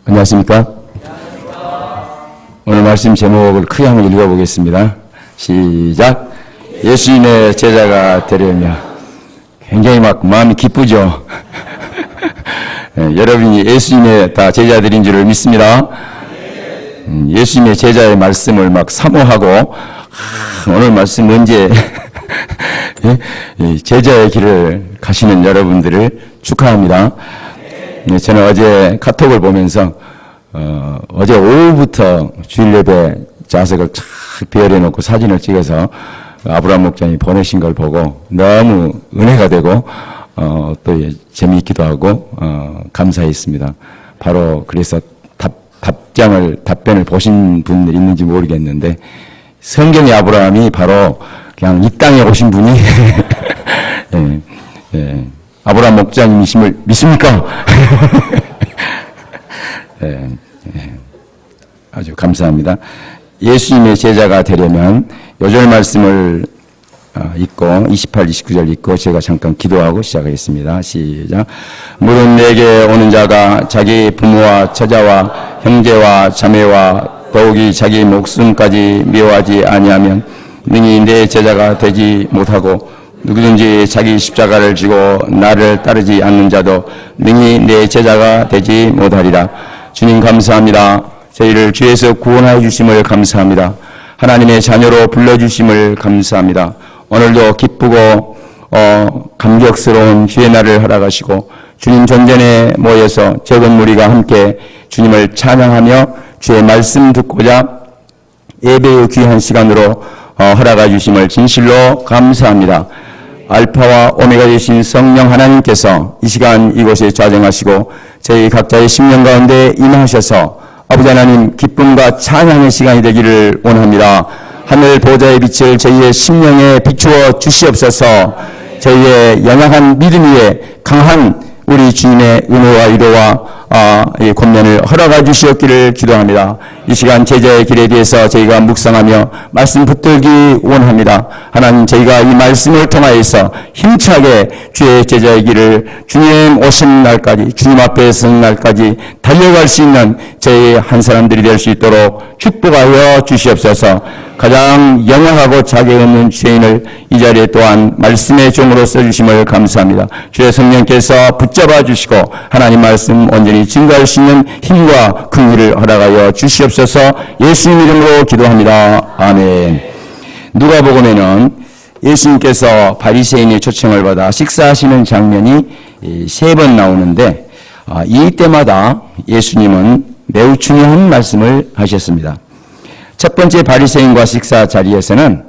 안녕하십니까? 오늘 말씀 제목을 크게 한번 읽어보겠습니다. 시작. 예수님의 제자가 되려면. 굉장히 막 마음이 기쁘죠? 여러분이 예수님의 다 제자들인 줄을 믿습니다. 예수님의 제자의 말씀을 막 사모하고 오늘 말씀 언제 제자의 길을 가시는 여러분들을 축하합니다. 저는 어제 카톡을 보면서 어제 오후부터 주일 예배 좌석을 쫙 배열해 놓고 사진을 찍어서 아브라함 목장이 보내신 걸 보고 너무 은혜가 되고 또 재미있기도 하고 감사했습니다. 바로 그래서 답변을 보신 분들 있는지 모르겠는데 성경의 아브라함이 바로 그냥 이 땅에 오신 분이 아브라함 목장님이심을 믿습니까? 아주 감사합니다. 예수님의 제자가 되려면 요절 말씀을 읽고 28, 29절 읽고 제가 잠깐 기도하고 시작하겠습니다. 시작. 물은 내게 오는 자가 자기 부모와 처자와 형제와 자매와 더욱이 자기 목숨까지 미워하지 아니하면 능히 내 제자가 되지 못하고 누구든지 자기 십자가를 지고 나를 따르지 않는 자도 능히 내 제자가 되지 못하리라. 주님 감사합니다. 저희를 주에서 구원하여 주심을 감사합니다. 하나님의 자녀로 불러주심을 감사합니다. 오늘도 기쁘고 감격스러운 주의 날을 허락하시고 주님 전전에 모여서 적은 무리가 함께 주님을 찬양하며 주의 말씀 듣고자 예배의 귀한 시간으로 허락해 주심을 진실로 감사합니다. 알파와 오메가 되신 성령 하나님께서 이 시간 이곳에 좌정하시고 저희 각자의 심령 가운데 임하셔서 아버지 하나님 기쁨과 찬양의 시간이 되기를 원합니다. 하늘 보좌의 빛을 저희의 심령에 비추어 주시옵소서. 저희의 연약한 믿음 위에 강한 우리 주님의 은혜와 위로와 권면을 허락해 주시옵기를 기도합니다. 이 시간 제자의 길에 대해서 저희가 묵상하며 말씀 붙들기 원합니다. 하나님 저희가 이 말씀을 통하여서 힘차게 주의 제자의 길을 주님 오신 날까지 주님 앞에 선 날까지 달려갈 수 있는 저희 한 사람들이 될 수 있도록 축복하여 주시옵소서. 가장 영원하고 자격 없는 죄인을 이 자리에 또한 말씀의 종으로 써주심을 감사합니다. 주의 성령께서 붙잡아 주시고 하나님 말씀 온전히 증거할 수 있는 힘과 긍휼을 허락하여 주시옵소서. 예수님 이름으로 기도합니다. 아멘. 누가복음에는 예수님께서 바리새인의 초청을 받아 식사하시는 장면이 3번 나오는데 이때마다 예수님은 매우 중요한 말씀을 하셨습니다. 첫 번째 바리새인과 식사 자리에서는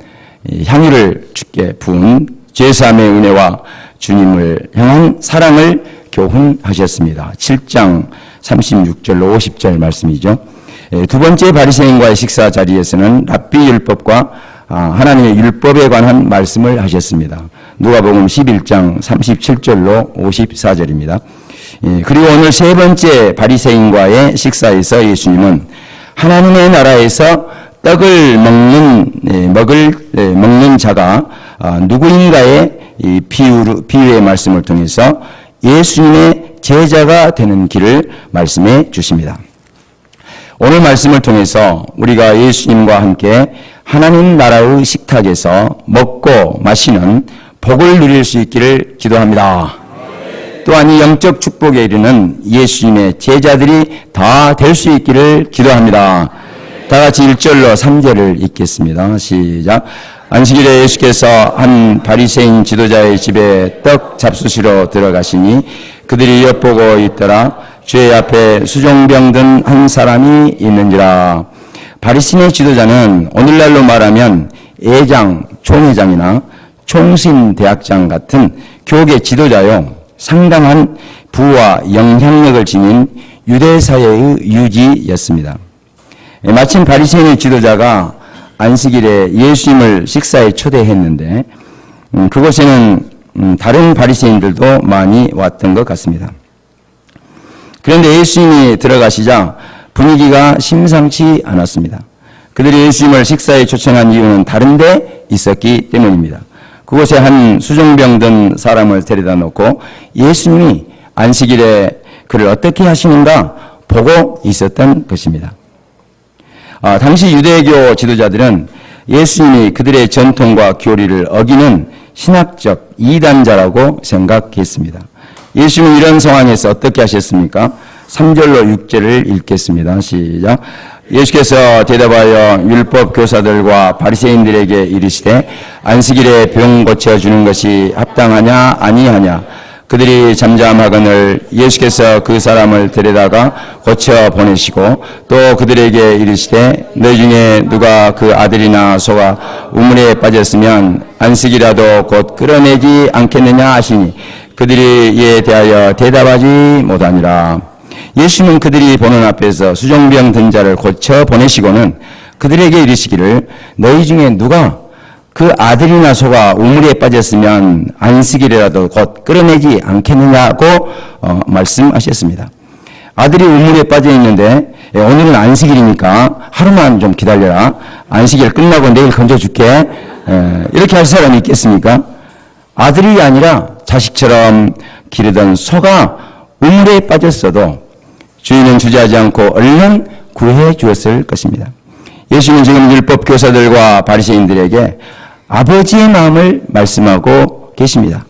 향유를 주께 부은 제사함의 은혜와 주님을 향한 사랑을 교훈하셨습니다. 7장 36절로 50절 말씀이죠. 두 번째 바리새인과의 식사 자리에서는 랍비 율법과 하나님의 율법에 관한 말씀을 하셨습니다. 누가복음 11장 37절로 54절입니다. 그리고 오늘 세 번째 바리새인과의 식사에서 예수님은 하나님의 나라에서 떡을 먹는 자가 누구인가의 이 비유의 말씀을 통해서 예수님의 제자가 되는 길을 말씀해 주십니다. 오늘 말씀을 통해서 우리가 예수님과 함께 하나님 나라의 식탁에서 먹고 마시는 복을 누릴 수 있기를 기도합니다. 또한 이 영적 축복에 이르는 예수님의 제자들이 다 될 수 있기를 기도합니다. 다 같이 1절로 3절을 읽겠습니다. 시작. 안식일에 예수께서 한 바리새인 지도자의 집에 떡 잡수시러 들어가시니 그들이 엿보고 있더라. 주의 앞에 수종병 든 한 사람이 있는지라. 바리새인의 지도자는 오늘날로 말하면 회장, 총회장이나 총신대학장 같은 교계 지도자요. 상당한 부와 영향력을 지닌 유대사회의 유지였습니다. 마침 바리새인의 지도자가 안식일에 예수님을 식사에 초대했는데 그곳에는 다른 바리새인들도 많이 왔던 것 같습니다. 그런데 예수님이 들어가시자 분위기가 심상치 않았습니다. 그들이 예수님을 식사에 초청한 이유는 다른 데 있었기 때문입니다. 그곳에 한 수종병 든 사람을 데려다 놓고 예수님이 안식일에 그를 어떻게 하시는가 보고 있었던 것입니다. 당시 유대교 지도자들은 예수님이 그들의 전통과 교리를 어기는 신학적 이단자라고 생각했습니다. 예수님은 이런 상황에서 어떻게 하셨습니까? 3절로 6절을 읽겠습니다. 시작. 예수께서 대답하여 율법 교사들과 바리새인들에게 이르시되 안식일에 병 고쳐주는 것이 합당하냐 아니하냐. 그들이 잠잠하거늘 예수께서 그 사람을 데려다가 고쳐 보내시고 또 그들에게 이르시되 너희 중에 누가 그 아들이나 소가 우물에 빠졌으면 안식이라도 곧 끌어내지 않겠느냐 하시니 그들이 이에 대하여 대답하지 못하니라. 예수는 그들이 보는 앞에서 수종병 든 자를 고쳐 보내시고는 그들에게 이르시기를 너희 중에 누가 그 아들이나 소가 우물에 빠졌으면 안식일이라도 곧 끌어내지 않겠느냐고 말씀하셨습니다. 아들이 우물에 빠져 있는데 오늘은 안식일이니까 하루만 좀 기다려라. 안식일 끝나고 내일 건져줄게. 이렇게 할 사람이 있겠습니까? 아들이 아니라 자식처럼 기르던 소가 우물에 빠졌어도 주인은 주저하지 않고 얼른 구해 주었을 것입니다. 예수는 지금 율법 교사들과 바리새인들에게 아버지의 마음을 말씀하고 계십니다.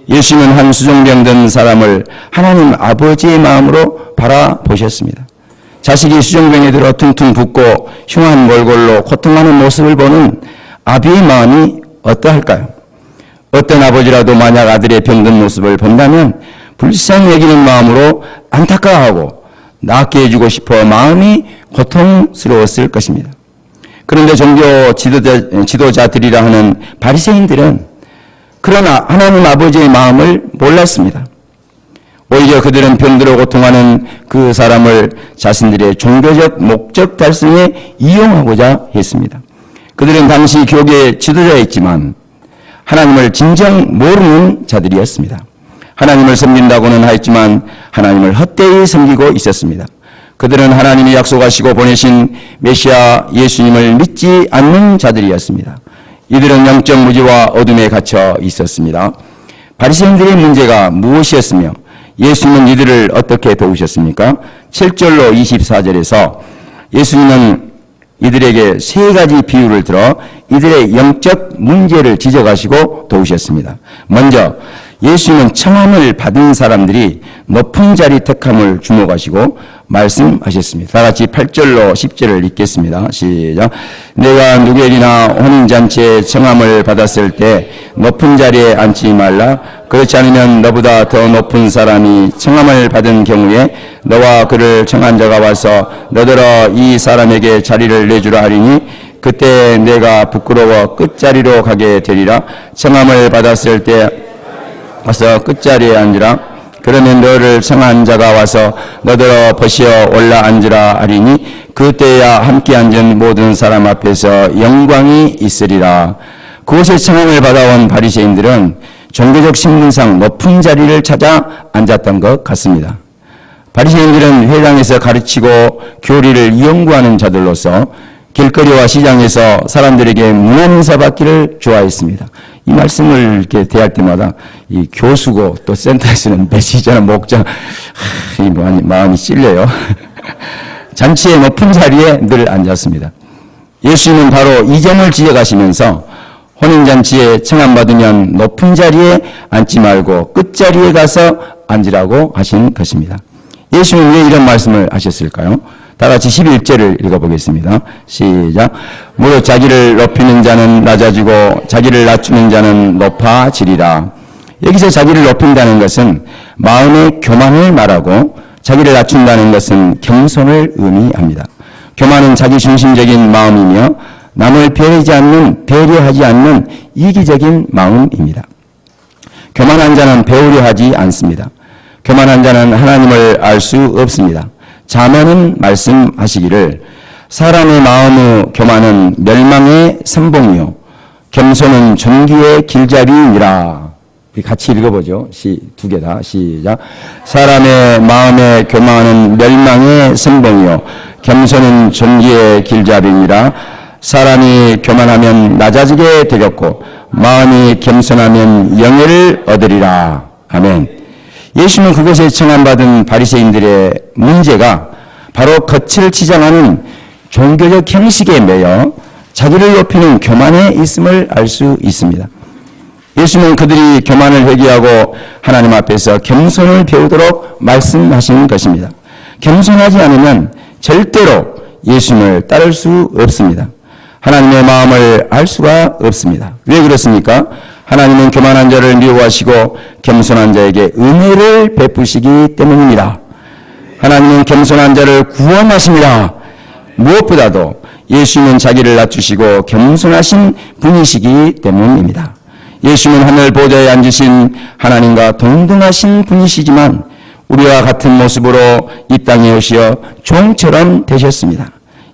예수는 한 수종병 든 사람을 하나님 아버지의 마음으로 바라보셨습니다. 자식이 수종병에 들어 퉁퉁 붓고 흉한 몰골로 고통하는 모습을 보는 아비의 마음이 어떠할까요? 어떤 아버지라도 만약 아들의 병든 모습을 본다면 불쌍히 여기는 마음으로 안타까워하고 낫게 해주고 싶어 마음이 고통스러웠을 것입니다. 그런데 종교 지도자들이라 하는 바리새인들은 그러나 하나님 아버지의 마음을 몰랐습니다. 오히려 그들은 병들어 고통하는 그 사람을 자신들의 종교적 목적 달성에 이용하고자 했습니다. 그들은 당시 교계의 지도자였지만 하나님을 진정 모르는 자들이었습니다. 하나님을 섬긴다고는 하였지만 하나님을 헛되이 섬기고 있었습니다. 그들은 하나님이 약속하시고 보내신 메시아 예수님을 믿지 않는 자들이었습니다. 이들은 영적 무지와 어둠에 갇혀 있었습니다. 바리새인들의 문제가 무엇이었으며 예수님은 이들을 어떻게 도우셨습니까? 7절로 24절에서 예수님은 이들에게 세 가지 비유를 들어 이들의 영적 문제를 지적하시고 도우셨습니다. 먼저 예수님은 청함을 받은 사람들이 높은 자리 택함을 주목하시고 말씀하셨습니다. 다 같이 8절로 10절을 읽겠습니다. 시작. 내가 누구에게나 혼인잔치에 청함을 받았을 때 높은 자리에 앉지 말라. 그렇지 않으면 너보다 더 높은 사람이 청함을 받은 경우에 너와 그를 청한 자가 와서 너더러 이 사람에게 자리를 내주라 하리니 그때 내가 부끄러워 끝자리로 가게 되리라. 청함을 받았을 때 와서 끝자리에 앉으라. 그러면 너를 청한 자가 와서 너더러 버시어 올라 앉으라 하리니 그때야 함께 앉은 모든 사람 앞에서 영광이 있으리라. 그곳에 청함을 받아온 바리새인들은 종교적 신분상 높은 자리를 찾아 앉았던 것 같습니다. 바리새인들은 회당에서 가르치고 교리를 연구하는 자들로서 길거리와 시장에서 사람들에게 문안사 받기를 좋아했습니다. 이 말씀을 이렇게 대할 때마다 이 교수고 또 센터에서는 메시지나 목장 이 마음이 찔려요. 잔치의 높은 자리에 늘 앉았습니다. 예수님은 바로 이 점을 지적하시면서 혼인잔치에 청함받으면 높은 자리에 앉지 말고 끝자리에 가서 앉으라고 하신 것입니다. 예수님은 왜 이런 말씀을 하셨을까요? 다 같이 11절을 읽어보겠습니다. 시작. 무릇 자기를 높이는 자는 낮아지고 자기를 낮추는 자는 높아지리라. 여기서 자기를 높인다는 것은 마음의 교만을 말하고 자기를 낮춘다는 것은 겸손을 의미합니다. 교만은 자기중심적인 마음이며 남을 배려하지 않는 이기적인 마음입니다. 교만한 자는 배우려 하지 않습니다. 교만한 자는 하나님을 알 수 없습니다. 자문은 말씀하시기를 사람의 마음의 교만은 멸망의 선봉이요 겸손은 존귀의 길잡이니라. 같이 읽어보죠. 두 개 다 시작. 사람의 마음의 교만은 멸망의 선봉이요 겸손은 존귀의 길잡이니라. 사람이 교만하면 낮아지게 되겠고 마음이 겸손하면 영예를 얻으리라. 아멘. 예수는 그것에 청함받은 바리새인들의 문제가 바로 겉을 치장하는 종교적 형식에 매여 자기를 높이는 교만에 있음을 알 수 있습니다. 예수는 그들이 교만을 회개하고 하나님 앞에서 겸손을 배우도록 말씀하신 것입니다. 겸손하지 않으면 절대로 예수님을 따를 수 없습니다. 하나님의 마음을 알 수가 없습니다. 왜 그렇습니까? 하나님은 교만한 자를 미워하시고 겸손한 자에게 은혜를 베푸시기 때문입니다. 하나님은 겸손한 자를 구원하십니다. 무엇보다도 예수님은 자기를 낮추시고 겸손하신 분이시기 때문입니다. 예수님은 하늘 보좌에 앉으신 하나님과 동등하신 분이시지만 우리와 같은 모습으로 이 땅에 오시어 종처럼 되셨습니다.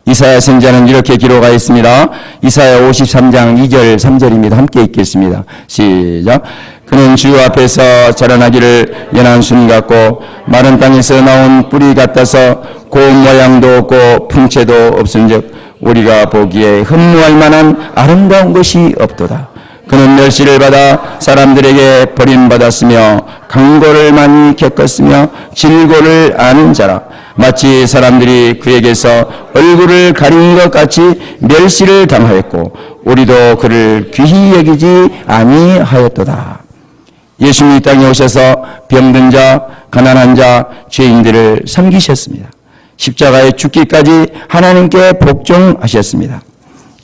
이사야 선지자는 이렇게 기록하였습니다. 이사야 53장 2절 3절입니다. 함께 읽겠습니다. 시작. 그는 주 앞에서 자라나기를 연한 순 같고 마른 땅에서 나온 뿌리 같아서 고운 모양도 없고 풍채도 없은즉 우리가 보기에 흠모할 만한 아름다운 것이 없도다. 그는 멸시를 받아 사람들에게 버림받았으며 강고를 많이 겪었으며 질고를 아는 자라. 마치 사람들이 그에게서 얼굴을 가린 것 같이 멸시를 당하였고 우리도 그를 귀히 여기지 아니하였도다. 예수님이 이 땅에 오셔서 병든 자, 가난한 자, 죄인들을 섬기셨습니다. 십자가에 죽기까지 하나님께 복종하셨습니다.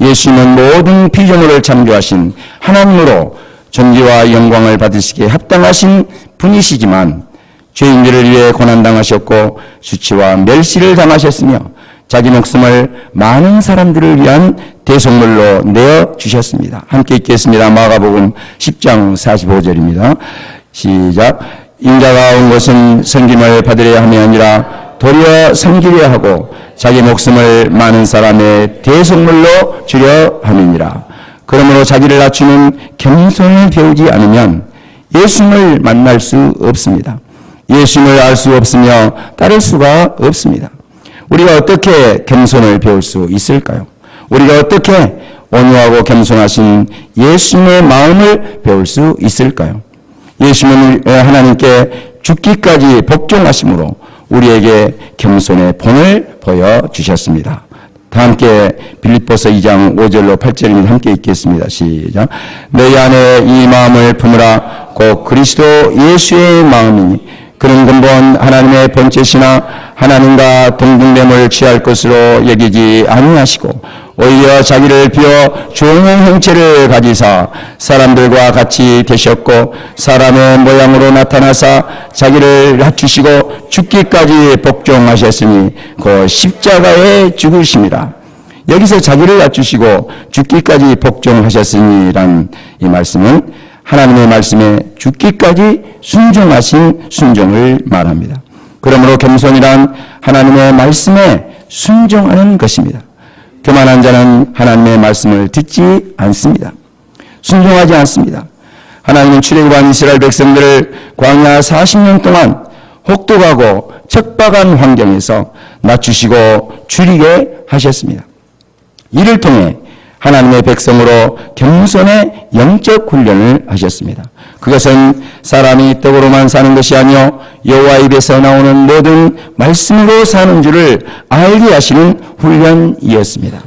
예수님은 모든 피조물을 창조하신 하나님으로 존귀와 영광을 받으시기에 합당하신 분이시지만 죄인들을 위해 고난당하셨고 수치와 멸시를 당하셨으며 자기 목숨을 많은 사람들을 위한 대속물로 내어주셨습니다. 함께 읽겠습니다. 마가복음 10장 45절입니다. 시작. 인자가 온 것은 섬김을 받으려 함이 아니라 도리어 섬기려 하고 자기 목숨을 많은 사람의 대속물로 주려 함이니라. 그러므로 자기를 낮추는 겸손을 배우지 않으면 예수님을 만날 수 없습니다. 예수님을 알 수 없으며 따를 수가 없습니다. 우리가 어떻게 겸손을 배울 수 있을까요? 우리가 어떻게 온유하고 겸손하신 예수님의 마음을 배울 수 있을까요? 예수님은 하나님께 죽기까지 복종하심으로 우리에게 겸손의 본을 보여주셨습니다. 다 함께 빌립보서 2장 5절로 8절입니다. 함께 읽겠습니다. 시작. 너희 안에 이 마음을 품으라. 곧 그리스도 예수의 마음이니 그는 근본 하나님의 본체시나 하나님과 동등됨을 취할 것으로 여기지 아니하시고 오히려 자기를 비워 종의 형체를 가지사 사람들과 같이 되셨고 사람의 모양으로 나타나사 자기를 낮추시고 죽기까지 복종하셨으니 그 십자가에 죽으심이라. 여기서 자기를 낮추시고 죽기까지 복종하셨으니란 이 말씀은 하나님의 말씀에 죽기까지 순종하신 순종을 말합니다. 그러므로 겸손이란 하나님의 말씀에 순종하는 것입니다. 교만한 자는 하나님의 말씀을 듣지 않습니다. 순종하지 않습니다. 하나님은 출애굽한 이스라엘 백성들을 광야 40년 동안 혹독하고 척박한 환경에서 낮추시고 줄이게 하셨습니다. 이를 통해 하나님의 백성으로 겸손의 영적 훈련을 하셨습니다. 그것은 사람이 떡으로만 사는 것이 아니요 여호와 입에서 나오는 모든 말씀으로 사는 줄을 알게 하시는 훈련이었습니다.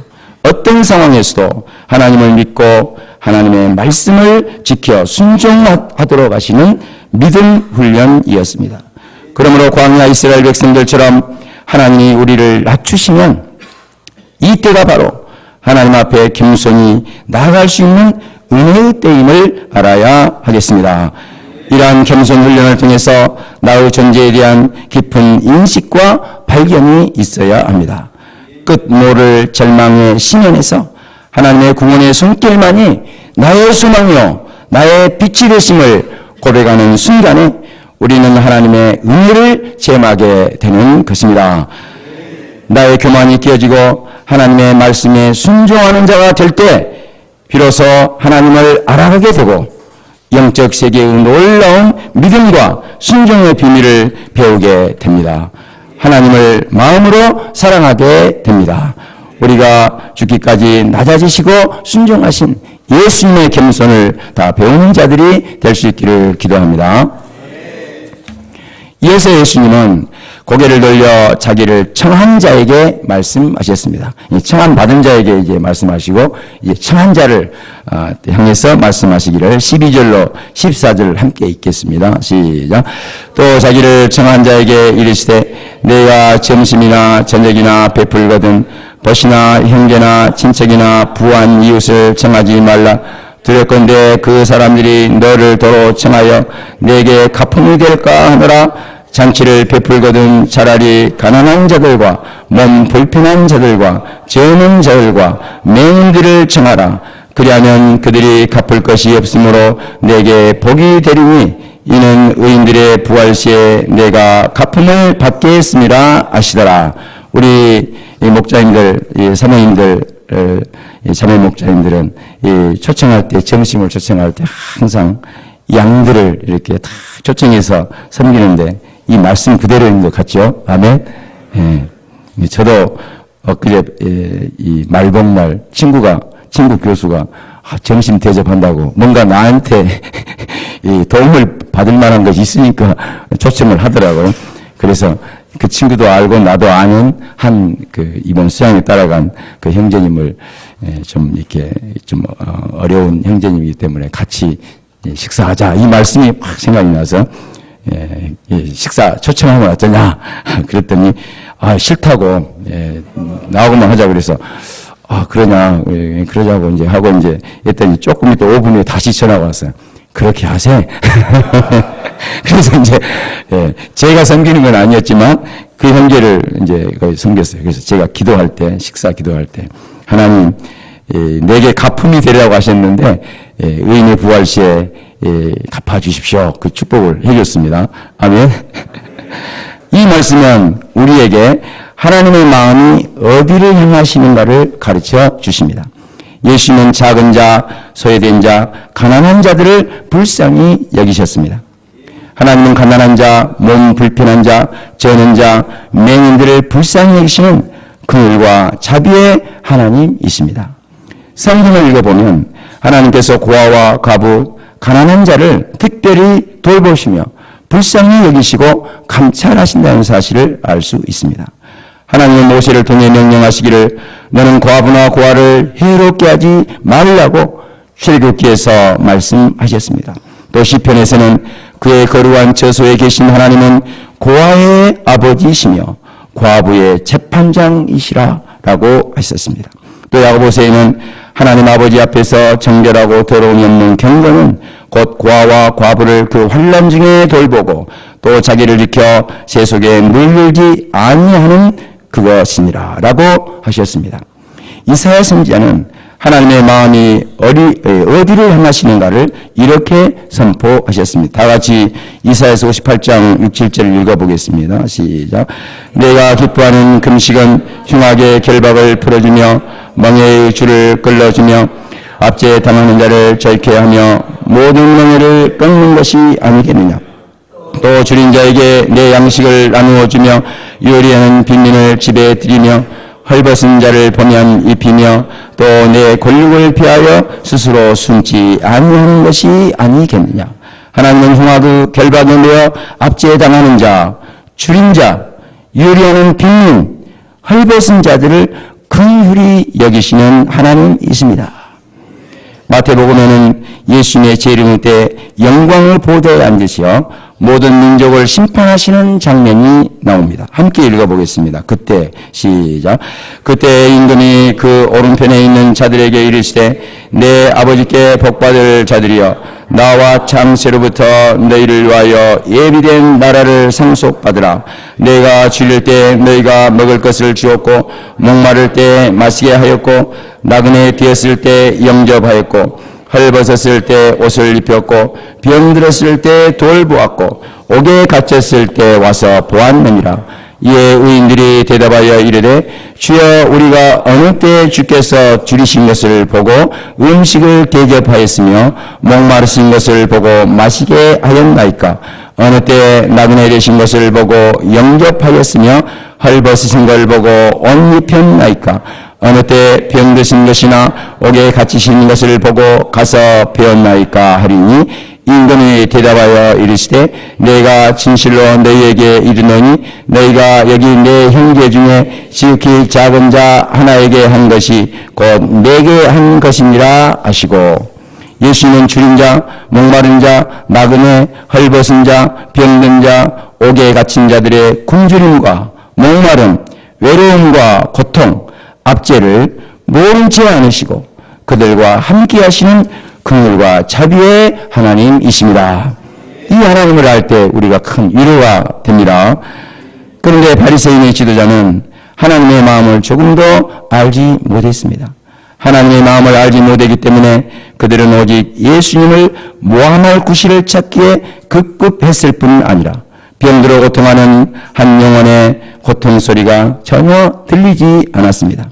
어떤 상황에서도 하나님을 믿고 하나님의 말씀을 지켜 순종하도록 하시는 믿음 훈련이었습니다. 그러므로 광야 이스라엘 백성들처럼 하나님이 우리를 낮추시면 이때가 바로 하나님 앞에 겸손히 나아갈 수 있는 은혜의 때임을 알아야 하겠습니다. 이러한 겸손 훈련을 통해서 나의 존재에 대한 깊은 인식과 발견이 있어야 합니다. 끝 모를 절망의 심연에서 하나님의 구원의 손길만이 나의 소망이요 나의 빛이 되심을 고백하는 순간에 우리는 하나님의 은혜를 체험하게 되는 것입니다. 나의 교만이 깨어지고 하나님의 말씀에 순종하는 자가 될 때 비로소 하나님을 알아가게 되고 영적 세계의 놀라운 믿음과 순종의 비밀을 배우게 됩니다. 하나님을 마음으로 사랑하게 됩니다. 우리가 죽기까지 낮아지시고 순종하신 예수님의 겸손을 다 배우는 자들이 될 수 있기를 기도합니다. 이어서 예수님은 고개를 돌려 자기를 청한 자에게 말씀하셨습니다. 청한 받은 자에게 이제 말씀하시고 이제 청한 자를 향해서 말씀하시기를 12절로 14절 함께 읽겠습니다. 시작. 또 자기를 청한 자에게 이르시되 내가 점심이나 저녁이나 베풀거든 벗이나 형제나 친척이나 부한 이웃을 청하지 말라. 두렵건대 그 사람들이 너를 도로 청하여 내게 가품이 될까 하노라. 잔치를 베풀거든 차라리 가난한 자들과 몸 불편한 자들과 저는 자들과 맹인들을 청하라. 그리하면 그들이 갚을 것이 없으므로 내게 복이 되리니 이는 의인들의 부활시에 내가 가품을 받겠음이라 하시더라. 우리 목자님들, 사모님들, 자매 목자님들은 초청할 때, 점심을 초청할 때 항상 양들을 이렇게 다 초청해서 섬기는데 이 말씀 그대로인 것 같죠? 아멘? 예. 저도 엊그제 이 말복날 친구 교수가 점심 대접한다고 뭔가 나한테 이 도움을 받을 만한 것이 있으니까 초청을 하더라고요. 그래서 그 친구도 알고 나도 아는 이번 수양에 따라간 그 형제님을 좀 이렇게 좀 어려운 형제님이기 때문에 같이 식사하자 이 말씀이 확 생각이 나서 식사 초청하면 어떠냐 그랬더니 싫다고 나오고만 하자 그래서 그러냐 그러자고 이제 하고 이제 했더니 조금 있다 5분 후에 다시 전화가 왔어요. 그렇게 하세. 그래서 이제 제가 섬기는 건 아니었지만 그 형제를 이제 거의 섬겼어요. 그래서 제가 기도할 때 식사 기도할 때 하나님 내게 가품이 되리라고 하셨는데 의인의 부활 시에 갚아주십시오. 그 축복을 해줬습니다. 아멘. 이 말씀은 우리에게 하나님의 마음이 어디를 향하시는가를 가르쳐 주십니다. 예수님은 작은 자, 소외된 자, 가난한 자들을 불쌍히 여기셨습니다. 하나님은 가난한 자, 몸 불편한 자, 저는 자, 맹인들을 불쌍히 여기시는 긍휼과 자비의 하나님이십니다. 성경을 읽어보면 하나님께서 고아와 과부, 가난한 자를 특별히 돌보시며 불쌍히 여기시고 감찰하신다는 사실을 알 수 있습니다. 하나님은 모세를 통해 명령하시기를 너는 과부나 고아를 해롭게 하지 말라고 출애굽기에서 말씀하셨습니다. 또 시편에서는 그의 거룩한 저소에 계신 하나님은 고아의 아버지이시며 과부의 재판장이시라 라고 하셨습니다. 또 야고보서에는 하나님 아버지 앞에서 정결하고 더러움이 없는 경건은 곧 고아와 과부를 그 환난 중에 돌보고 또 자기를 지켜 세속에 물들지 아니하는 그것이니라 라고 하셨습니다. 이사야 선지자는 하나님의 마음이 어디를 향하시는가를 이렇게 선포하셨습니다. 다 같이 이사야서 58장 6, 7절을 읽어보겠습니다. 시작. 내가 기뻐하는 금식은 흉악의 결박을 풀어주며 멍에의 줄을 끌어주며 압제에 당하는 자를 저익케 하며 모든 멍에를 끊는 것이 아니겠느냐. 또 줄인 자에게 내 양식을 나누어 주며 요리하는 빈민을 집에 들이며 헐벗은 자를 보면 입히며 또 내 권력을 피하여 스스로 숨지 아니하는 것이 아니겠느냐. 하나님은 흉악의 결박에 매여 압제에 당하는 자, 줄인 자, 요리하는 빈민, 헐벗은 자들을 긍휼히 여기시는 하나님이십니다. 마태복음에는 예수님의 재림의 때 영광을 보좌에 앉으시어 모든 민족을 심판하시는 장면이 나옵니다. 함께 읽어보겠습니다. 그때 시작. 그때 임금이 그 오른편에 있는 자들에게 이르시되 내 아버지께 복받을 자들이여 나와 창세로부터 너희를 위하여 예비된 나라를 상속받으라. 내가 줄일 때 너희가 먹을 것을 주었고 목마를 때 마시게 하였고 나그네 되었을 때 영접하였고 헐벗었을 때 옷을 입혔고 병들었을 때 돌보았고 옥에 갇혔을 때 와서 보았느니라. 이에 의인들이 대답하여 이르되 주여 우리가 어느 때 주께서 줄이신 것을 보고 음식을 대접하였으며 목마르신 것을 보고 마시게 하였나이까. 어느 때 나그네 되신 것을 보고 영접하였으며 헐벗으신 걸 보고 옷 입혔나이까. 어느 때 병드신 것이나 옥에 갇히신 것을 보고 가서 배웠나이까 하리니 임금이 대답하여 이르시되 내가 진실로 너희에게 이르노니 너희가 여기 내 형제 중에 지극히 작은 자 하나에게 한 것이 곧 내게 한 것이니라 하시고, 예수님은 줄인 자, 목마른 자, 나그네, 헐벗은 자, 병든 자, 옥에 갇힌 자들의 굶주림과 목마름, 외로움과 고통, 압제를 모른 채 않으시고 그들과 함께 하시는 긍휼과 자비의 하나님이십니다. 이 하나님을 알 때 우리가 큰 위로가 됩니다. 그런데 바리새인의 지도자는 하나님의 마음을 조금도 알지 못했습니다. 하나님의 마음을 알지 못하기 때문에 그들은 오직 예수님을 모함할 구실을 찾기에 급급했을 뿐 아니라 병들어 고통하는 한 영혼의 고통 소리가 전혀 들리지 않았습니다.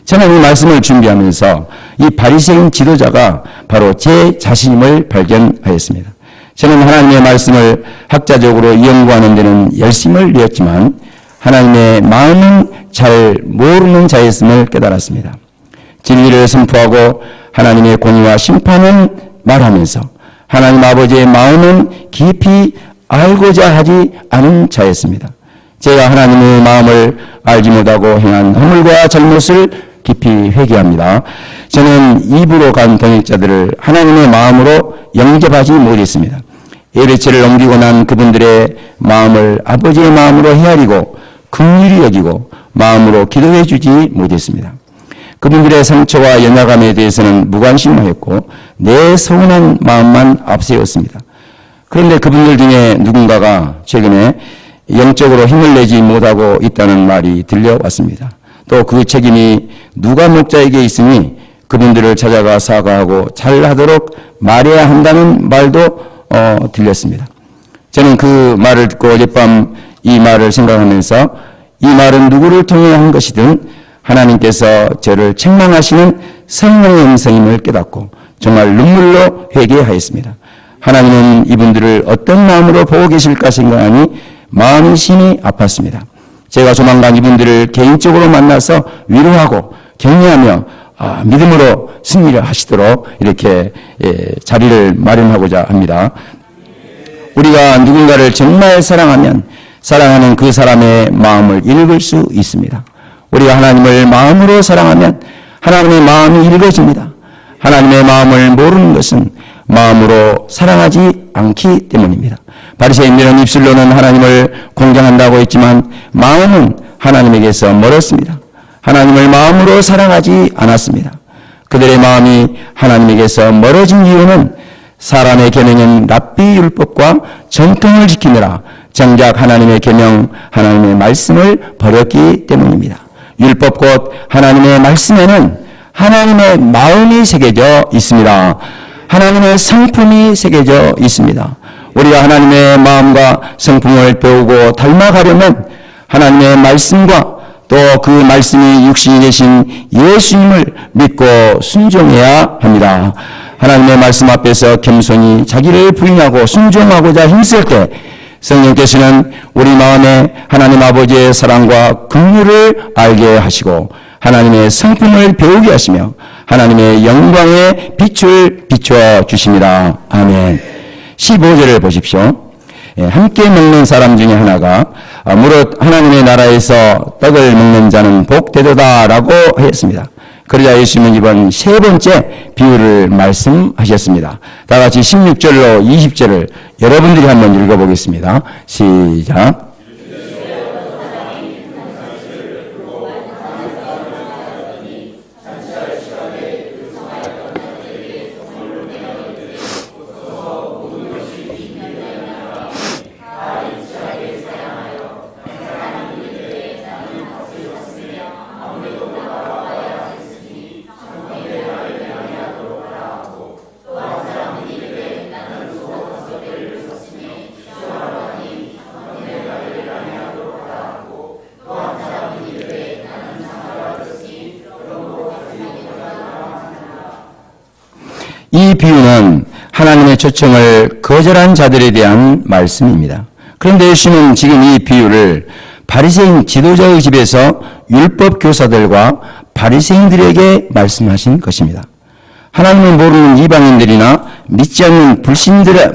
저는 이 말씀을 준비하면서 이 바리새인 지도자가 바로 제 자신임을 발견하였습니다. 저는 하나님의 말씀을 학자적으로 연구하는 데는 열심을 내었지만 하나님의 마음은 잘 모르는 자였음을 깨달았습니다. 진리를 선포하고 하나님의 공의와 심판은 말하면서 하나님 아버지의 마음은 깊이 알고자 하지 않은 자였습니다. 제가 하나님의 마음을 알지 못하고 행한 허물과 잘못을 깊이 회개합니다. 저는 입으로 간 동역자들을 하나님의 마음으로 영접하지 못했습니다. 예배체를 넘기고 난 그분들의 마음을 아버지의 마음으로 헤아리고 긍휼히 여기고 마음으로 기도해 주지 못했습니다. 그분들의 상처와 연약함에 대해서는 무관심하였고 내 서운한 마음만 앞세웠습니다. 그런데 그분들 중에 누군가가 최근에 영적으로 힘을 내지 못하고 있다는 말이 들려왔습니다. 또 그 책임이 누가 목자에게 있으니 그분들을 찾아가 사과하고 잘하도록 말해야 한다는 말도 들렸습니다. 저는 그 말을 듣고 어젯밤 이 말을 생각하면서 이 말은 누구를 통해 한 것이든 하나님께서 저를 책망하시는 성령의 음성임을 깨닫고 정말 눈물로 회개하였습니다. 하나님은 이분들을 어떤 마음으로 보고 계실까 생각하니 마음이 심히 아팠습니다. 제가 조만간 이분들을 개인적으로 만나서 위로하고 격려하며 믿음으로 승리를 하시도록 이렇게 자리를 마련하고자 합니다. 우리가 누군가를 정말 사랑하면 사랑하는 그 사람의 마음을 읽을 수 있습니다. 우리가 하나님을 마음으로 사랑하면 하나님의 마음이 읽어집니다. 하나님의 마음을 모르는 것은 마음으로 사랑하지 않기 때문입니다. 바리새인들은 입술로는 하나님을 공경한다고 했지만 마음은 하나님에게서 멀었습니다. 하나님을 마음으로 사랑하지 않았습니다. 그들의 마음이 하나님에게서 멀어진 이유는 사람의 계명인 랍비 율법과 전통을 지키느라 정작 하나님의 계명, 하나님의 말씀을 버렸기 때문입니다. 율법 곧 하나님의 말씀에는 하나님의 마음이 새겨져 있습니다. 하나님의 성품이 새겨져 있습니다. 우리가 하나님의 마음과 성품을 배우고 닮아가려면 하나님의 말씀과 또 그 말씀이 육신이 되신 예수님을 믿고 순종해야 합니다. 하나님의 말씀 앞에서 겸손히 자기를 부인하고 순종하고자 힘쓸 때 성령께서는 우리 마음에 하나님 아버지의 사랑과 긍휼을 알게 하시고 하나님의 성품을 배우게 하시며 하나님의 영광의 빛을 비추어 주십니다. 아멘. 15절을 보십시오. 함께 먹는 사람 중에 하나가 무릇 하나님의 나라에서 떡을 먹는 자는 복되도다라고 했습니다. 그러자 예수님은 이번 세 번째 비유를 말씀하셨습니다. 다 같이 16절로 20절을 여러분들이 한번 읽어보겠습니다. 시작. 이 비유는 하나님의 초청을 거절한 자들에 대한 말씀입니다. 그런데 예수님은 지금 이 비유를 바리새인 지도자의 집에서 율법 교사들과 바리새인들에게 말씀하신 것입니다. 하나님을 모르는 이방인들이나 믿지 않는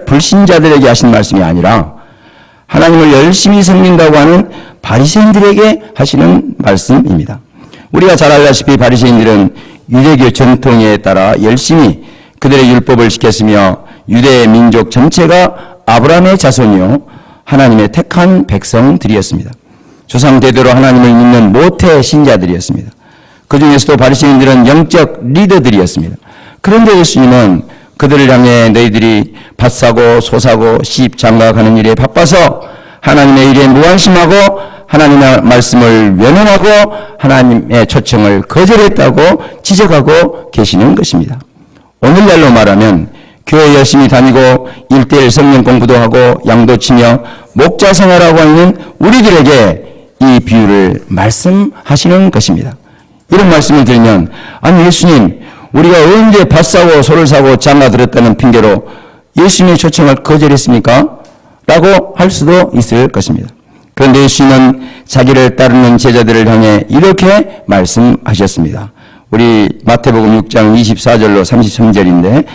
불신자들에게 하신 말씀이 아니라 하나님을 열심히 섬긴다고 하는 바리새인들에게 하시는 말씀입니다. 우리가 잘 알다시피 바리새인들은 유대교 전통에 따라 열심히 그들의 율법을 지켰으며 유대 민족 전체가 아브라함의 자손이요 하나님의 택한 백성들이었습니다. 조상 대대로 하나님을 믿는 모태 신자들이었습니다. 그 중에서도 바리새인들은 영적 리더들이었습니다. 그런데 예수님은 그들을 향해 너희들이 밭 사고 소 사고 시집 장가가는 일에 바빠서 하나님의 일에 무관심하고 하나님의 말씀을 외면하고 하나님의 초청을 거절했다고 지적하고 계시는 것입니다. 오늘날로 말하면 교회 열심히 다니고 1:1 성경 공부도 하고 양도 치며 목자 생활하고 있는 우리들에게 이 비유를 말씀하시는 것입니다. 이런 말씀을 들으면 아니 예수님 우리가 언제 밭 사고 소를 사고 장가 들었다는 핑계로 예수님의 초청을 거절했습니까? 라고 할 수도 있을 것입니다. 그런데 예수님은 자기를 따르는 제자들을 향해 이렇게 말씀하셨습니다. 우리 마태복음 6장 24절로 33절인데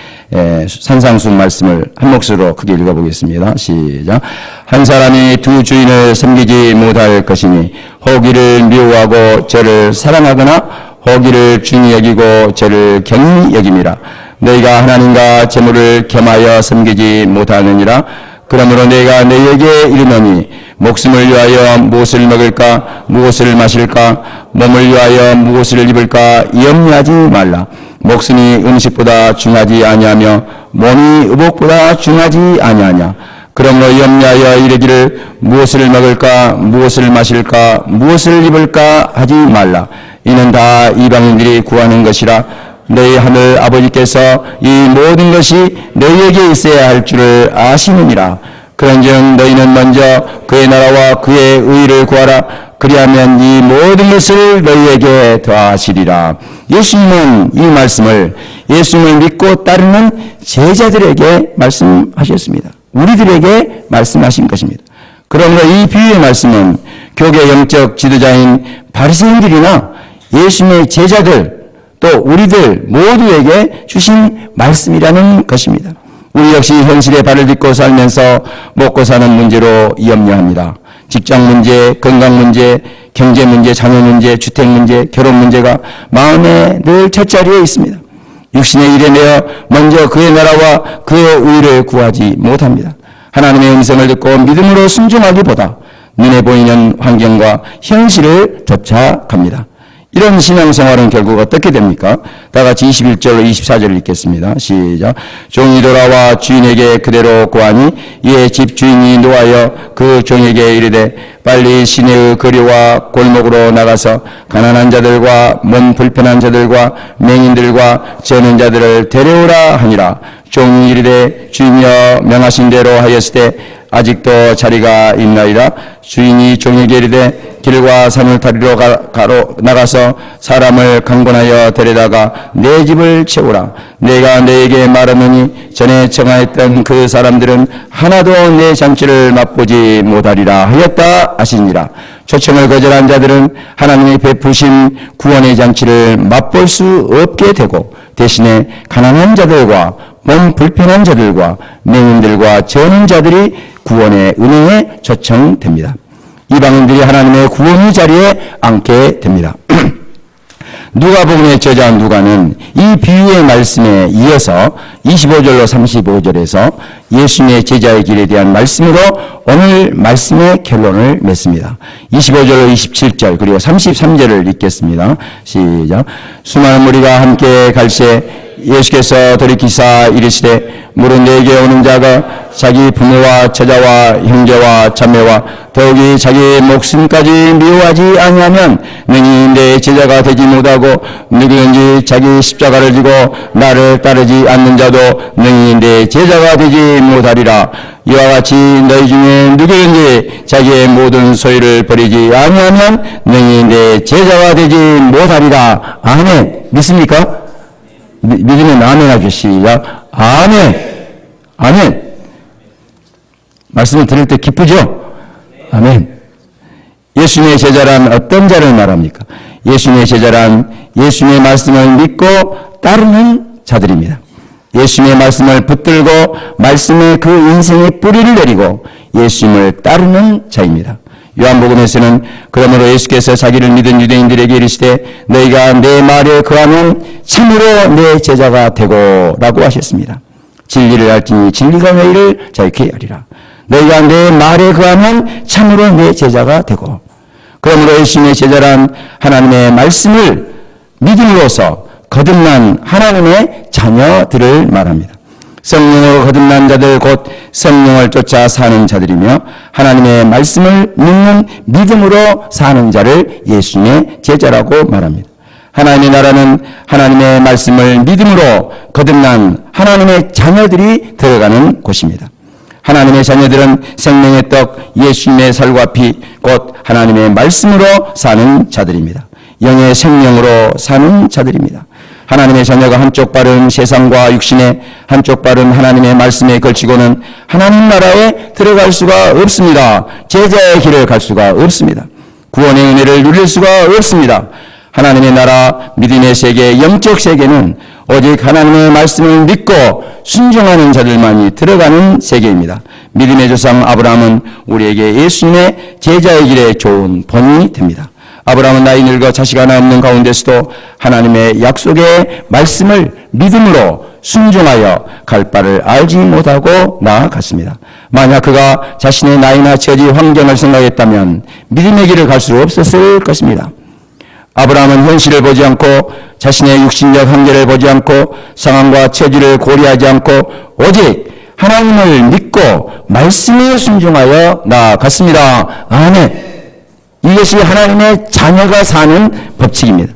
산상수 말씀을 한 몫으로 크게 읽어보겠습니다. 시작. 한 사람이 두 주인을 섬기지 못할 것이니 호기를 미워하고 저를 사랑하거나 호기를 중히 여기고 저를 경히 여김이라. 너희가 하나님과 재물을 겸하여 섬기지 못하느니라. 그러므로 내가 너희에게 이르노니 목숨을 위하여 무엇을 먹을까 무엇을 마실까 몸을 위하여 무엇을 입을까 염려하지 말라. 목숨이 음식보다 중하지 아니하며 몸이 의복보다 중하지 아니하냐. 그러므로 염려하여 이르기를 무엇을 먹을까 무엇을 마실까 무엇을 입을까 하지 말라. 이는 다 이방인들이 구하는 것이라. 너희 하늘 아버지께서 이 모든 것이 너희에게 있어야 할 줄을 아시느니라. 그런즉 너희는 먼저 그의 나라와 그의 의를 구하라. 그리하면 이 모든 것을 너희에게 더하시리라. 예수님은 이 말씀을 예수님을 믿고 따르는 제자들에게 말씀하셨습니다. 우리들에게 말씀하신 것입니다. 그러므로 이 비유의 말씀은 교계 영적 지도자인 바리새인들이나 예수님의 제자들 또 우리들 모두에게 주신 말씀이라는 것입니다. 우리 역시 현실의 발을 딛고 살면서 먹고 사는 문제로 염려합니다. 직장 문제, 건강 문제, 경제 문제, 자녀 문제, 주택 문제, 결혼 문제가 마음에 늘 첫자리에 있습니다. 육신의 일에 내어 먼저 그의 나라와 그의 의를 구하지 못합니다. 하나님의 음성을 듣고 믿음으로 순종하기보다 눈에 보이는 환경과 현실을 쫓아갑니다. 이런 신앙생활은 결국 어떻게 됩니까? 다 같이 21절로 24절을 읽겠습니다. 시작. 종이 돌아와 주인에게 그대로 구하니 이에 집 주인이 노하여 그 종에게 이르되 빨리 시내의 거리와 골목으로 나가서 가난한 자들과 몸 불편한 자들과 맹인들과 저는 자들을 데려오라 하니라. 종이 이르되 주인이여 명하신 대로 하였을 때 아직도 자리가 있나이다. 주인이 종에게 이르되 길과 산을 타리러 나가서 사람을 강권하여 데려다가 내 집을 채우라. 내가 너에게 말하노니 전에 청하였던 그 사람들은 하나도 내 잔치를 맛보지 못하리라 하였다 하시니라. 초청을 거절한 자들은 하나님의 베푸신 구원의 잔치를 맛볼 수 없게 되고 대신에 가난한 자들과 몸 불편한 자들과 맹인들과 저는 자들이 구원의 은혜에 초청됩니다. 이방인들이 하나님의 구원의 자리에 앉게 됩니다. 누가복음의 저자 누가는 이 비유의 말씀에 이어서 25절로 35절에서 예수님의 제자의 길에 대한 말씀으로 오늘 말씀의 결론을 맺습니다. 25절로 27절 그리고 33절을 읽겠습니다. 시작. 수많은 무리가 함께 갈새 예수께서 돌이키사 이르시되 무릇 내게 오는 자가 자기 부모와 처자와 형제와 자매와 더욱이 자기 목숨까지 미워하지 아니하면 능히 내 제자가 되지 못하고 누구든지 자기 십자가를 지고 나를 따르지 않는 자도 능히 내 제자가 되지 못하리라. 이와 같이 너희 중에 누구든지 자기의 모든 소유를 버리지 아니하면 능히 내 제자가 되지 못하리라. 아멘. 믿습니까? 믿으면 아멘 하죠. 시작. 아멘. 아멘. 말씀을 들을 때 기쁘죠? 아멘. 예수님의 제자란 어떤 자를 말합니까? 예수님의 제자란 예수님의 말씀을 믿고 따르는 자들입니다. 예수님의 말씀을 붙들고 말씀의 그 인생의 뿌리를 내리고 예수님을 따르는 자입니다. 요한복음에서는 그러므로 예수께서 자기를 믿은 유대인들에게 이르시되 너희가 내 말에 거하면 참으로 내 제자가 되고 라고 하셨습니다. 진리를 알지니 진리가 너희를 자유케 하리라. 너희가 내 말에 거하면 참으로 내 제자가 되고, 그러므로 예수님의 제자란 하나님의 말씀을 믿음으로써 거듭난 하나님의 자녀들을 말합니다. 성령으로 거듭난 자들 곧 성령을 쫓아 사는 자들이며 하나님의 말씀을 믿는 믿음으로 사는 자를 예수님의 제자라고 말합니다. 하나님의 나라는 하나님의 말씀을 믿음으로 거듭난 하나님의 자녀들이 들어가는 곳입니다. 하나님의 자녀들은 생명의 떡 예수님의 살과 피 곧 하나님의 말씀으로 사는 자들입니다. 영의 생명으로 사는 자들입니다. 하나님의 자녀가 한쪽 발은 세상과 육신에 한쪽 발은 하나님의 말씀에 걸치고는 하나님 나라에 들어갈 수가 없습니다. 제자의 길을 갈 수가 없습니다. 구원의 은혜를 누릴 수가 없습니다. 하나님의 나라, 믿음의 세계, 영적 세계는 오직 하나님의 말씀을 믿고 순종하는 자들만이 들어가는 세계입니다. 믿음의 조상 아브라함은 우리에게 예수님의 제자의 길에 좋은 본이 됩니다. 아브라함은 나이 늙어 자식 하나 없는 가운데서도 하나님의 약속의 말씀을 믿음으로 순종하여 갈 바를 알지 못하고 나아갔습니다. 만약 그가 자신의 나이나 처지, 환경을 생각했다면 믿음의 길을 갈 수 없었을 것입니다. 아브라함은 현실을 보지 않고 자신의 육신적 한계를 보지 않고 상황과 처지를 고려하지 않고 오직 하나님을 믿고 말씀에 순종하여 나아갔습니다. 아멘. 이것이 하나님의 자녀가 사는 법칙입니다.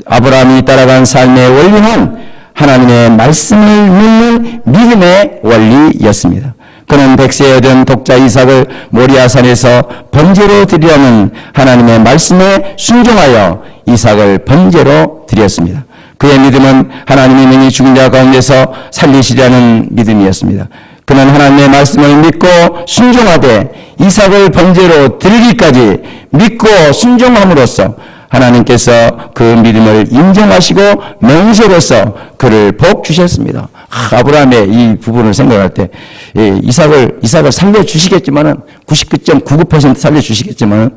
아브라함이 따라간 삶의 원리는 하나님의 말씀을 믿는 믿음의 원리였습니다. 그는 백세에 얻은 독자 이삭을 모리아산에서 번제로 드리려는 하나님의 말씀에 순종하여 이삭을 번제로 드렸습니다. 그의 믿음은 하나님이 능히 죽은 자 가운데서 살리시려는 믿음이었습니다. 그는 하나님의 말씀을 믿고 순종하되 이삭을 번제로 드리기까지 믿고 순종함으로써 하나님께서 그 믿음을 인정하시고 맹세로서 그를 복 주셨습니다. 아브라함의 이 부분을 생각할 때 이삭을 살려주시겠지만은 99.99% 살려주시겠지만은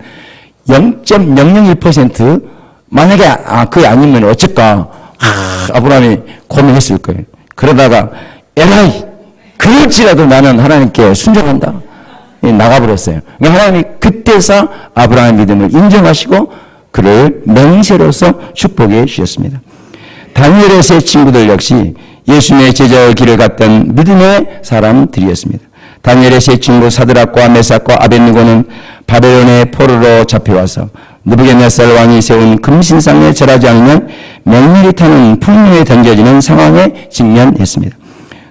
0.001% 만약에 그게 아니면 어쩔까 아브라함이 고민했을 거예요. 그러다가 에라이 그럴지라도 나는 하나님께 순종한다 나가버렸어요. 하나님이 그때서 아브라함의 믿음을 인정하시고 그를 맹세로서 축복해 주셨습니다. 다니엘의 세 친구들 역시 예수님의 제자의 길을 갔던 믿음의 사람들이었습니다. 다니엘의 세 친구 사드락과 메삭과 아벳느고는 바벨론의 포로로 잡혀와서 느부갓네살 왕이 세운 금신상에 절하지 않으면 맹렬히 타는 풍류에 던져지는 상황에 직면했습니다.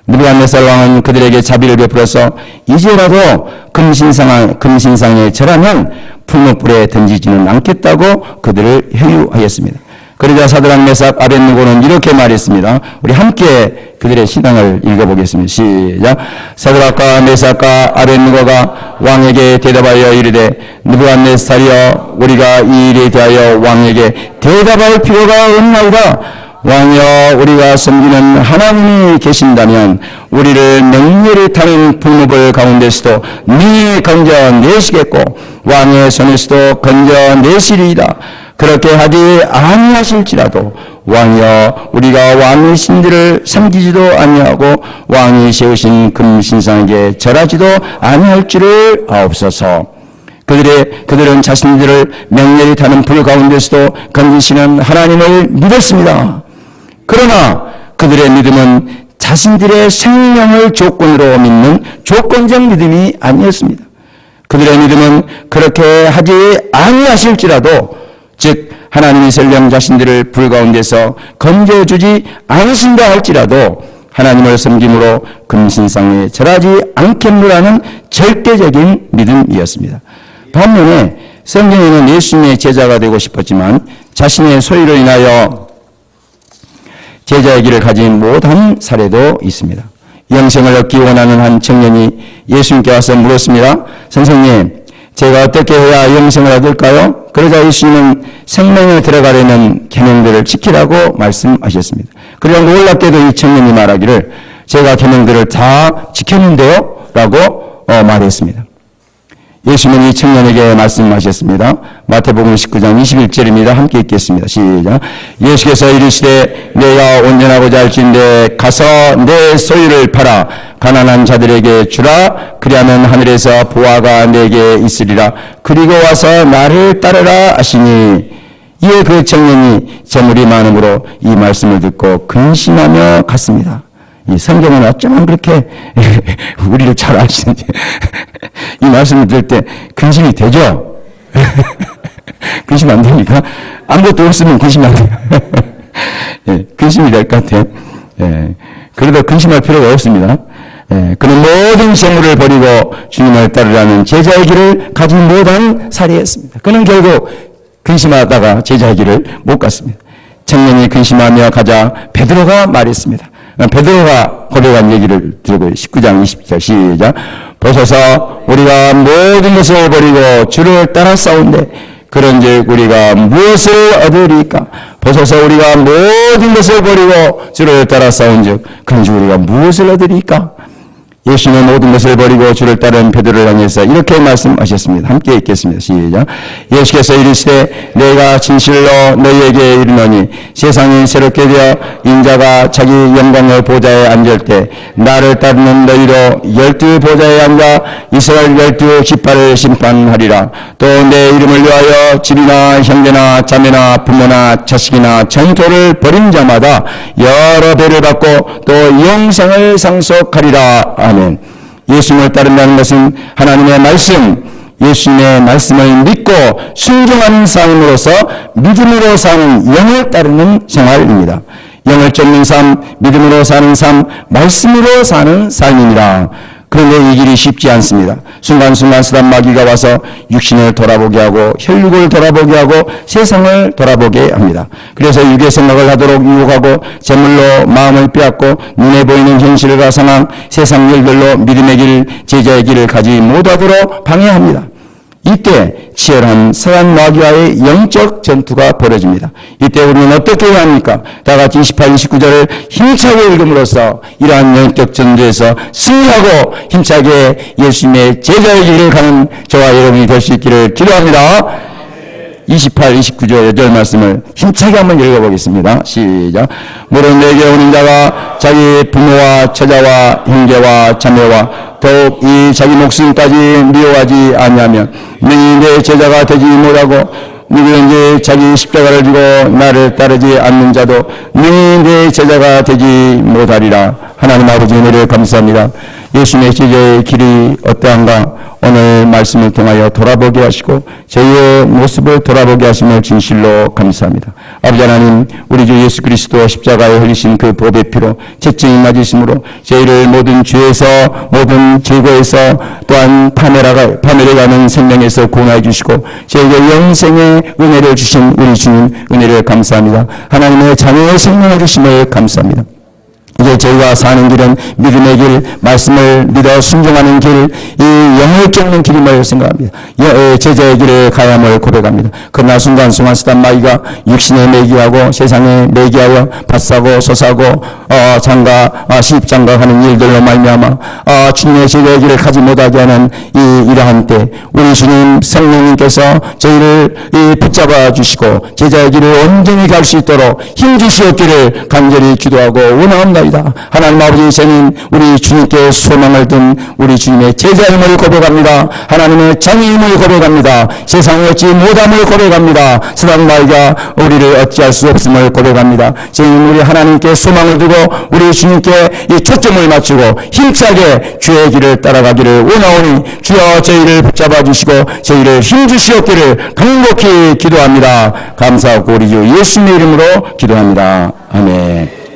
느부갓네살 왕은 그들에게 자비를 베풀어서 이제라도 금신상에 절하면 풍문불에 던지지는 않겠다고 그들을 회유하였습니다. 그러자 사드락 메삭 아벳느고는 이렇게 말했습니다. 우리 함께 그들의 신앙을 읽어보겠습니다. 시작. 사드락과 메삭과 아벳느고가 왕에게 대답하여 이르되 느부갓네살이여 우리가 이 일에 대하여 왕에게 대답할 필요가 없나이다. 왕이여 우리가 섬기는 하나님이 계신다면 우리를 맹렬히 타는 풍문불 가운데서도 능히 건져내시겠고 왕의 손에서도 건져내시리이다. 그렇게 하지 아니하실지라도 왕이여 우리가 왕의 신들을 섬기지도 아니하고 왕이 세우신 금신상에게 절하지도 아니할 줄을 아옵소서. 그들은 자신들을 맹렬히 타는 불 가운데서도 건지시는 하나님을 믿었습니다. 그러나 그들의 믿음은 자신들의 생명을 조건으로 믿는 조건적 믿음이 아니었습니다. 그들의 믿음은 그렇게 하지 아니하실지라도 즉 하나님이 설령 자신들을 불 가운데서 건져주지 않으신다 할지라도 하나님을 섬김으로 금신상에 절하지 않겠노라는 절대적인 믿음이었습니다. 반면에 성경에는 예수님의 제자가 되고 싶었지만 자신의 소유로 인하여 제자의 길을 가지 못한 사례도 있습니다. 영생을 얻기 원하는 한 청년이 예수님께 와서 물었습니다. 선생님, 제가 어떻게 해야 영생을 얻을까요? 그러자 예수님은 생명에 들어가려는 계명들을 지키라고 말씀하셨습니다. 그리고 놀랍게도 이 청년이 말하기를 제가 계명들을 다 지켰는데요? 라고 말했습니다. 예수님은 이 청년에게 말씀하셨습니다. 마태복음 19장 21절입니다. 함께 읽겠습니다. 시작. 예수께서 이르시되 내가 온전하고자 할진대 가서 내 소유를 팔아 가난한 자들에게 주라. 그리하면 하늘에서 보화가 내게 있으리라. 그리고 와서 나를 따르라 하시니 이에 그 청년이 재물이 많음으로 이 말씀을 듣고 근심하며 갔습니다. 이 성경은 어쩌면 그렇게 우리를 잘 아시는지 이 말씀을 들을 때 근심이 되죠? 근심 안 됩니까? 아무것도 없으면 근심 안 돼요. 예, 근심이 될 것 같아요. 예, 그래도 근심할 필요가 없습니다. 예, 그는 모든 재물을 버리고 주님을 따르라는 제자의 길을 가지 못한 사례였습니다. 그는 결국 근심하다가 제자의 길을 못 갔습니다. 청년이 근심하며 가자 베드로가 말했습니다. 베드로가 고백한 얘기를 들고 19장 20절 시작. 보소서 우리가 모든 것을 버리고 주를 따라 싸운데 그런즉 우리가 무엇을 얻으리까? 보소서 우리가 모든 것을 버리고 주를 따라 싸운즉 그런즉 우리가 무엇을 얻으리까? 예수는 모든 것을 버리고 주를 따른 베드로를 향해서 이렇게 말씀하셨습니다. 함께 읽겠습니다. 시작. 예수께서 이르시되 내가 진실로 너희에게 이르노니 세상이 새롭게 되어 인자가 자기 영광의 보좌에 앉을 때 나를 따르는 너희로 12 보좌에 앉아 이스라엘 12 지파를 심판하리라. 또 내 이름을 위하여 집이나 형제나 자매나 부모나 자식이나 전토를 벌인 자마다 여러 배를 받고 또 영생을 상속하리라. 아멘. 예수님을 따른다는 것은 하나님의 말씀, 예수님의 말씀을 믿고 순종하는 삶으로서 믿음으로 사는 영을 따르는 생활입니다. 영을 쫓는 삶, 믿음으로 사는 삶, 말씀으로 사는 삶입니다. 그런데 이 길이 쉽지 않습니다. 순간순간 쓰단 마귀가 와서 육신을 돌아보게 하고 혈육을 돌아보게 하고 세상을 돌아보게 합니다. 그래서 육의 생각을 하도록 유혹하고 재물로 마음을 빼앗고 눈에 보이는 현실과 상황, 세상 일들로 믿음의 길, 제자의 길을 가지 못하도록 방해합니다. 이때 치열한 서양 마귀와의 영적 전투가 벌어집니다. 이때 우리는 어떻게 해야 합니까? 다 같이 28, 29절을 힘차게 읽음으로써 이러한 영적 전투에서 승리하고 힘차게 예수님의 제자의 길을 가는 저와 여러분이 될 수 있기를 기도합니다. 28, 29절 8절 말씀을 힘차게 한번 읽어보겠습니다. 시작. 무릇 내게 오는 자가 자기 부모와 처자와 형제와 자매와 더욱 이 자기 목숨까지 미워하지 아니하면 능히 내 제자가 되지 못하고 누구든지 자기 십자가를 지고 나를 따르지 않는 자도 능히 내 제자가 되지 못하리라. 하나님 아버지 은혜를 감사합니다. 예수님의 제자의 길이 어떠한가 오늘 말씀을 통하여 돌아보게 하시고 저희의 모습을 돌아보게 하심을 진실로 감사합니다. 아버지 하나님, 우리 주 예수 그리스도 십자가에 흘리신 그 보배 피로 채찍이 맞으심으로 저희를 모든 죄에서 모든 죄고에서 또한 파멸해가는 생명에서 구원해 주시고 저희에게 영생의 은혜를 주신 우리 주님 은혜를 감사합니다. 하나님의 자녀의 생명을 주심을 감사합니다. 이제 저희가 사는 길은 믿음의 길, 말씀을 믿어 순종하는 길, 이 영을 쫓는 길임을 생각합니다. 제자의 길에 가야함을 고백합니다. 그러나 순간순간 쓰단 마귀가 육신에 매기하고 세상에 매기하여 밭사고 소사고 장가 시집장가하는 일들로 말미암아 주님의 제자의 길을 가지 못하게 하는 이러한 때 우리 주님 성령님께서 저희를 붙잡아 주시고 제자의 길을 온전히 갈 수 있도록 힘주시옵기를 간절히 기도하고 원하옵나이다. 하나님 아버지, 저는 우리 주님께 소망을 둔 우리 주님의 제자임을 고백합니다. 하나님의 장애임을 고백합니다. 세상을 얻지 못함을 고백합니다. 쓰단 마귀가 우리를 어찌할 수 없음을 고백합니다. 저는 우리 하나님께 소망을 두고 우리 주님께 이 초점을 맞추고 힘차게 주의 길을 따라가기를 원하오니 주여 저희를 붙잡아 주시고 저희를 힘주시옵기를 간곡히 기도합니다. 감사하고 우리 주 예수님의 이름으로 기도합니다. 아멘.